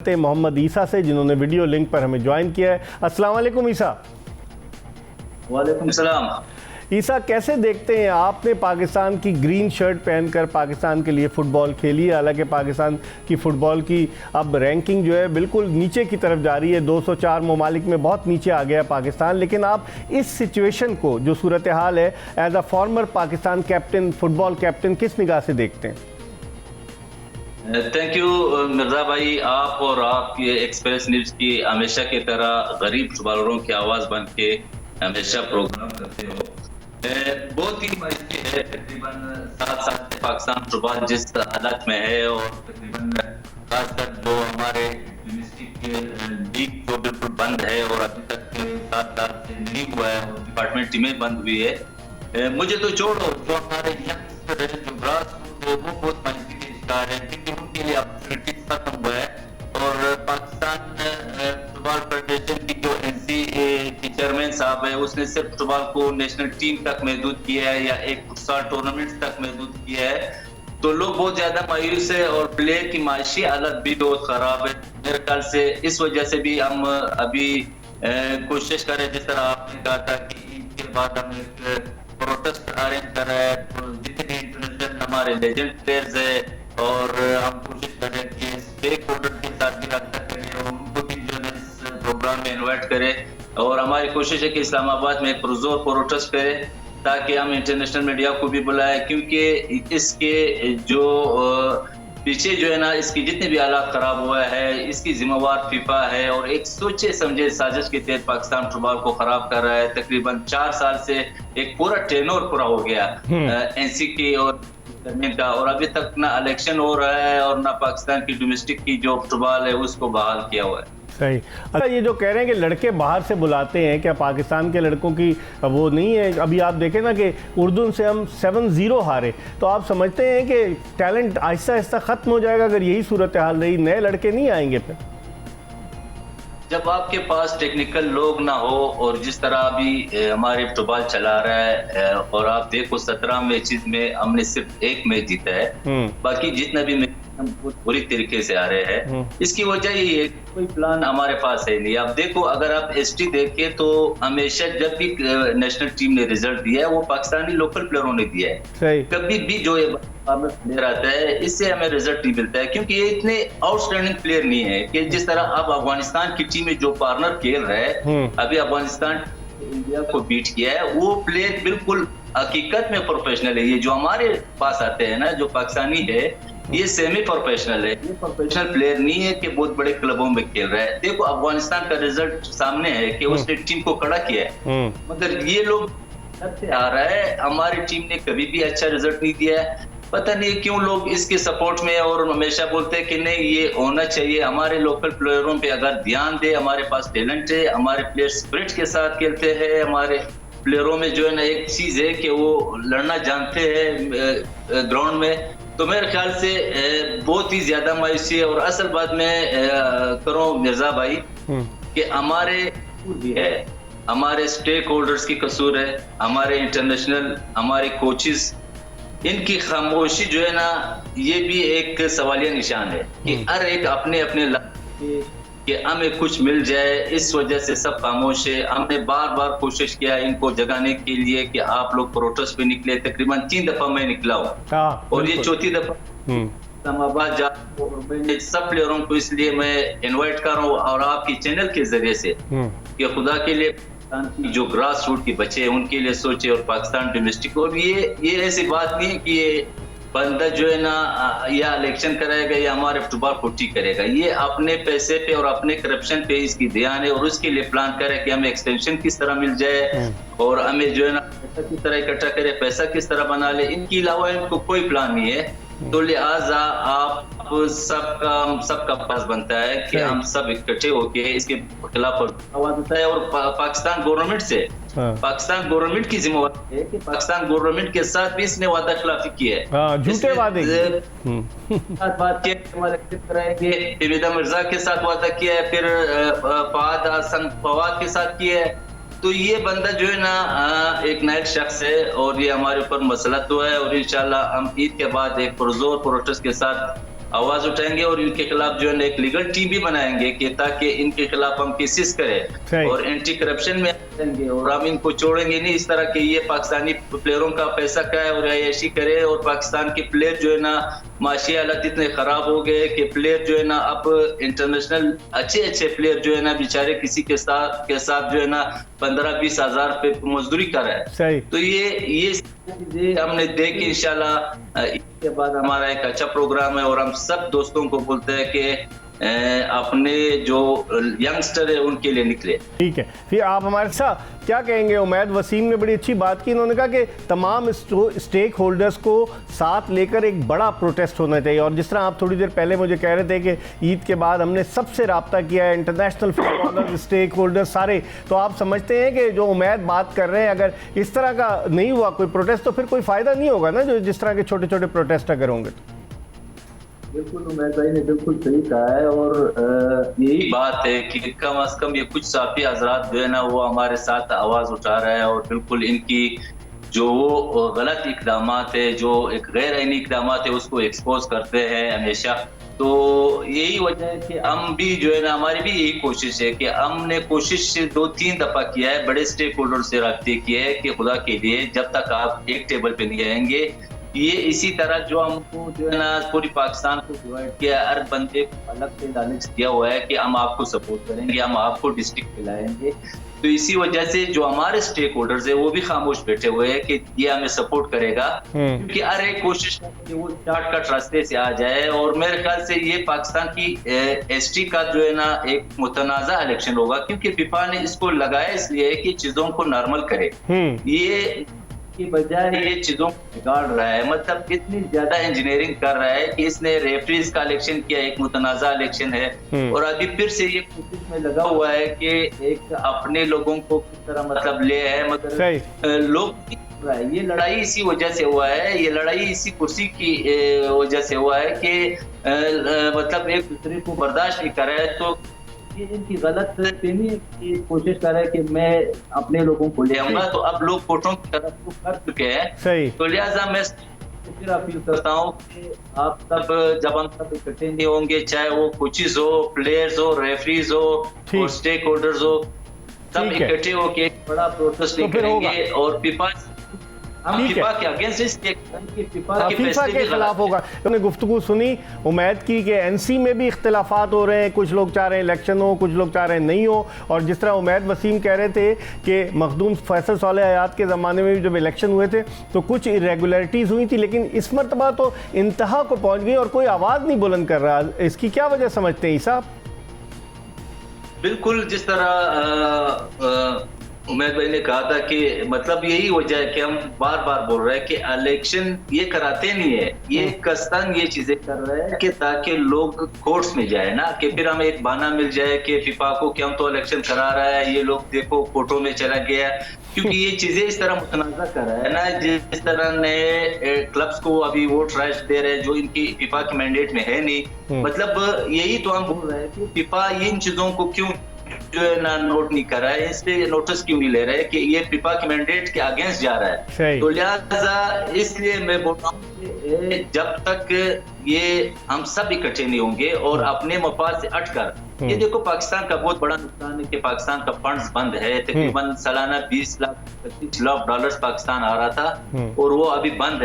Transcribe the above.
मोहम्मद ईसा से, जिन्होंने video link पर हमें ज्वाइन किया है। अस्सलाम वालेकुम ईसा। वालेकुम सलाम। ईसा, कैसे देखते हैं आपने पाकिस्तान की ग्रीन शर्ट पहनकर पाकिस्तान के लिए फ़ुटबॉल खेली है? हालांकि पाकिस्तान की फ़ुटबॉल की अब रैंकिंग जो है बिल्कुल नीचे की तरफ जा रही है, 204 ममालिक में बहुत नीचे आ गया पाकिस्तान। लेकिन आप इस सिचुएशन को, जो सूरत हाल है, as a former Pakistan captain, football captain, किस निगाह से देखते हैं? थैंक यू मिर्ज़ा भाई, आप और आपकी एक्सप्रेस न्यूज़ की हमेशा की तरह गरीब फुटबॉलरों की आवाज़ बन के हमेशा प्रोग्राम करते हो। बहुत ही मजे है। तकरीबन 7 साल से पाकिस्तान फुटबॉल जिस हालत में है, और तकरीबन खासकर जो हमारे डोमेस्टिक लीग जो बिल्कुल बंद है और अभी तक 7 साल से नहीं हुआ है, और डिपार्टमेंट टीमें बंद हुई है। मुझे तो छोड़ो, जो हमारे यंगस्टर है, जो ग्रास रूट है, वो बहुत मजबूरी के शिकार है, क्योंकि उनके लिए अपॉर्चुनिटी खत्म हुआ है। और पाकिस्तान फुटबॉल फेडरेशन की जो एनसी की चेयरमैन साहब है, उसने सिर्फ फुटबॉल को नेशनल टीम तक महदूद किया है या एक फुटबॉल टूर्नामेंट तक महदूद किया है, तो लोग बहुत ज्यादा मायूस है और प्लेयर की माशी हालत भी बहुत खराब है। मेरे ख्याल से इस वजह से भी हम अभी कोशिश करें, जिस तरह आपने कहा था कि ईद के बाद हम एक प्रोटेस्ट अरेंज कर रहे हैं, तो जितने इंटरनेशनल हमारे लेजेंड प्लेयर्स है, और हम कोशिश करें कि स्टेक होल्डर के साथ भी रब्ता करें और उनको भी जो है इस प्रोग्राम में इन्वाइट करें। और हमारी कोशिश है कि इस्लामाबाद में एक पुरजोर प्रोटेस्ट करें, ताकि हम इंटरनेशनल मीडिया को भी बुलाएं, क्योंकि इसके जो पीछे जो है ना, इसकी जितने भी हालात खराब हुआ है, इसकी जिम्मेवार फीफा है, और एक सोचे समझे साजिश के तहत पाकिस्तान फुटबॉल को खराब कर रहा है। तकरीबन 4 साल से एक पूरा टेनोर पूरा हो गया एनसी की और का, और अभी तक ना इलेक्शन हो रहा है और ना पाकिस्तान की डोमेस्टिक की जो फुटबॉल है उसको बहाल किया हुआ है। सही। अच्छा, ये जो कह रहे हैं कि लड़के बाहर से बुलाते हैं, क्या पाकिस्तान के लड़कों की वो नहीं है? अभी आप देखें ना कि उर्दू से हम 7-0 हारे, तो आप समझते हैं कि टैलेंट आहिस्ता आहिस्ता ख़त्म हो जाएगा अगर यही सूरत हाल रही? नए लड़के नहीं आएंगे फिर? जब आपके पास टेक्निकल लोग ना हो, और जिस तरह अभी हमारे फुटबॉल चला रहा है, और आप देखो 17 मैचेस में हमने सिर्फ 1 मैच जीता है, बाकी जितना भी मैच हम बहुत बुरी तरीके से आ रहे हैं। इसकी वजह यही है, कोई प्लान हमारे पास है नहीं। आप देखो, अगर आप एसटी देखें तो हमेशा जब भी नेशनल टीम ने रिजल्ट दिया है, वो पाकिस्तानी लोकल प्लेयरों ने दिया है। कभी भी जो प्लेयर आता है, इससे हमें रिजल्ट नहीं मिलता है, क्योंकि ये इतने आउटस्टैंडिंग प्लेयर नहीं है कि जिस तरह अब अफगानिस्तान की टीम में जो पार्टनर खेल रहा है, अभी अफगानिस्तान इंडिया को बीट किया है, वो प्लेयर बिल्कुल हकीकत में प्रोफेशनल है। ये जो हमारे पास आते हैं ना, जो पाकिस्तानी है, ये सेमी प्रोफेशनल है, ये प्रोफेशनल प्लेयर नहीं है कि बहुत बड़े क्लबों में खेल रहा है। देखो अफगानिस्तान का रिजल्ट सामने है कि उसने टीम को खड़ा किया है, मगर ये लोग से आ रहा है, हमारी टीम ने कभी भी अच्छा रिजल्ट नहीं दिया है। पता नहीं क्यों लोग इसके सपोर्ट में, और हमेशा बोलते हैं कि नहीं ये होना चाहिए। हमारे लोकल प्लेयरों पे अगर ध्यान दे, हमारे पास टैलेंट है, हमारे प्लेयर स्पिरिट के साथ खेलते हैं, हमारे प्लेयरों में जो है ना एक चीज है कि वो लड़ना जानते हैं ग्राउंड में, तो मेरे ख्याल से बहुत ही ज्यादा मायूसी है। और असल बात मैं करूं मिर्जा भाई, कि हमारे है, हमारे स्टेक होल्डर्स की कसूर है, हमारे इंटरनेशनल, हमारे कोचेस, इनकी खामोशी जो है ना, ये भी एक सवालिया निशान है कि हर एक अपने अपने कि हमें कुछ मिल जाए, इस वजह से सब खामोश है। हमने बार बार कोशिश किया इनको जगाने के लिए कि आप लोग प्रोटेस्ट पे निकले, तकरीबन 3 दफा मैं निकला हूँ, और ये 4थी दफा इस्लामाबाद जा, और मैंने सब प्लेयरों को इसलिए मैं इनवाइट कर रहा हूँ, और आपकी चैनल के जरिए से, कि खुदा के लिए जो ग्रास रूट के बच्चे हैं उनके लिए सोचे, और पाकिस्तान डोमेस्टिक। और ये ऐसी बात नहीं है कि ये बंदा जो है ना या इलेक्शन कराएगा या हमारे फुटबॉल को ठीक करेगा, ये अपने पैसे पे और अपने करप्शन पे इसकी ध्यान है, और उसके लिए प्लान करे कि हमें एक्सटेंशन किस तरह मिल जाए, और हमें जो है ना पैसा किस तरह इकट्ठा करे, पैसा किस तरह बना ले। इनके अलावा इनको कोई प्लान नहीं है। तो लिहाजा आप सबका पास बनता है कि हम सब इकट्ठे होके इसके खिलाफ आवाज उठाएं, और पाकिस्तान गवर्नमेंट से, पाकिस्तान गवर्नमेंट की जिम्मेवारी है कि पाकिस्तान गवर्नमेंट के साथ भी इसने वादा खिलाफी की है, झूठे वादे बात कराएंगे। हमीदा मिर्जा के साथ वादा किया है, फिर फवाद के साथ किया है। तो ये बंदा जो है ना एक नाइक शख्स है, और ये हमारे ऊपर मसला तो है, और इंशाल्लाह हम ईद के बाद एक पुरजोर प्रोटेस्ट के साथ आवाज उठाएंगे और इनके खिलाफ जो है एक लीगल टीम भी बनाएंगे कि ताकि इनके खिलाफ हम केसेस करें और एंटी करप्शन में आएंगे और हम इनको छोड़ेंगे नहीं इस तरह के ये पाकिस्तानी प्लेयरों का पैसा खाए और ऐसी करे। और पाकिस्तान के प्लेयर जो है ना माशी हालत इतने खराब हो गए कि प्लेयर जो है ना अब इंटरनेशनल अच्छे प्लेयर जो है ना बेचारे किसी के साथ जो है ना 15-20 हजार पे मजदूरी कर रहा है। तो ये हमने देख के इंशाल्लाह इसके बाद हमारा एक अच्छा प्रोग्राम है और हम सब दोस्तों को बोलते हैं कि अपने जो यंगस्टर है उनके लिए निकले। ठीक है, फिर आप हमारे साथ क्या कहेंगे? उमैद वसीम ने बड़ी अच्छी बात की, इन्होंने कहा कि तमाम स्टेक होल्डर्स को साथ लेकर एक बड़ा प्रोटेस्ट होना चाहिए। और जिस तरह आप थोड़ी देर पहले मुझे कह रहे थे कि ईद के बाद हमने सबसे रब्ता किया है, इंटरनेशनल फुटबॉलर्स, स्टेक होल्डर्स सारे, तो आप समझते हैं कि जो उमैद बात कर रहे हैं अगर इस तरह का नहीं हुआ कोई प्रोटेस्ट तो फिर कोई फ़ायदा नहीं होगा ना, जो जिस तरह के छोटे छोटे प्रोटेस्ट अगर होंगे तो? बिल्कुल उमैद भाई ने बिल्कुल सही कहा है और यही बात है कि कम से कम ये कुछ साफी हजरात जो है ना वो हमारे साथ आवाज उठा रहा है और बिल्कुल इनकी जो वो गलत इकदाम है, जो एक गैर आईनी इकदाम है उसको एक्सपोज करते हैं हमेशा। तो यही वजह है कि हम भी जो है ना हमारी भी यही कोशिश है कि हमने कोशिश 2-3 दफा किया है, बड़े स्टेक होल्डर से रब्ते किए है कि खुदा के लिए जब तक आप एक टेबल पे नहीं आएंगे ये इसी तरह जो हमको जो है ना पूरी पाकिस्तान को डिवाइड किया, हर बंदे को अलग से लालच दिया हुआ है कि हम आपको सपोर्ट करेंगे, हम आपको डिस्ट्रिक्ट पिलाएंगे। तो इसी वजह से जो हमारे स्टेक होल्डर्स है वो भी खामोश बैठे हुए हैं कि ये हमें सपोर्ट करेगा, क्योंकि हर एक कोशिश करते वो शॉर्टकट रास्ते से आ जाए। और मेरे ख्याल से ये पाकिस्तान की एसटी का जो है ना एक मुतनाज़ा इलेक्शन होगा, क्योंकि फिफा ने इसको लगाया इसलिए कि चीजों को नॉर्मल करे, ये की बजाय ये चीजों को बिगाड़ रहा है। मतलब इतनी ज्यादा इंजीनियरिंग कर रहा है कि इसने रेफरीज का इलेक्शन किया, एक मुतनाज़ा इलेक्शन है और अभी फिर से ये कोशिश में लगा हुआ है कि एक अपने लोगों को किस तरह मतलब ले है, मगर लोग ये लड़ाई इसी वजह से हुआ है, ये लड़ाई इसी कुर्सी की वजह से हुआ है कि मतलब एक दूसरे को बर्दाश्त नहीं कर रहा है। तो इनकी गलत फहमी की कोशिश कर रहा है कि मैं अपने लोगों को ले आऊंगा, तो अब लोग कोर्टों की तरफ को कर चुके हैं। तो लिहाजा मैं फिर अपील करता हूँ कि आप सब जब हम सब इकट्ठे नहीं होंगे, चाहे वो कोचेस हो, प्लेयर्स हो, रेफरीज हो और स्टेक होल्डर्स हो, सब इकट्ठे होकर एक बड़ा प्रोटेस्ट करेंगे और फीफा के खिलाफ होगा। उन्होंने गुफ्तगू सुनी उमैद की कि एनसी में भी इख्तिलाफात हो रहे हैं, कुछ लोग चाह रहे हैं इलेक्शन हो, कुछ लोग चाह रहे हैं नहीं हो। और जिस तरह उमैद वसीम कह रहे थे कि मखदूम फैसल सालेह हयात के ज़माने में भी जब इलेक्शन हुए थे तो कुछ इरेगुलरिटीज़ हुई थी, लेकिन इस मरतबा तो इंतहा को पहुँच गई और कोई आवाज़ नहीं बुलंद कर रहा। इसकी क्या वजह समझते हैं ईसा? बिल्कुल जिस तरह उमैद भाई ने कहा था कि मतलब यही वजह है कि हम बार बार बोल रहे हैं कि इलेक्शन ये कराते नहीं है, ये कस्तन ये चीजें कर रहे हैं कि ताकि लोग कोर्ट्स में जाए ना, कि फिर हमें एक बहाना मिल जाए कि फिफा को कि हम तो इलेक्शन करा रहा है, ये लोग देखो कोर्टों में चला गया। क्योंकि ये चीजें इस तरह मुतनाज़ा कर रहा है ना, जिस तरह नए क्लब्स को अभी वोट राइट्स दे रहे हैं जो इनकी फिफा के मैंडेट में है नहीं। मतलब यही तो हम बोल रहे हैं कि फिफा इन चीजों को क्यों जो है ना नोट नहीं कर रहा है, इसलिए नोटिस क्यों नहीं ले रहा है कि ये फिफा के मैंडेट के अगेंस्ट जा रहा है। तो लिहाजा इसलिए मैं बोल रहा हूँ कि जब तक ये हम सब इकट्ठे नहीं होंगे और अपने मफाद से हटकर, ये देखो पाकिस्तान का बहुत बड़ा नुकसान है कि पाकिस्तान का फंड्स बंद है, तकरीबन सालाना 20 लाख $25 लाख पाकिस्तान आ रहा था और वो अभी बंद है।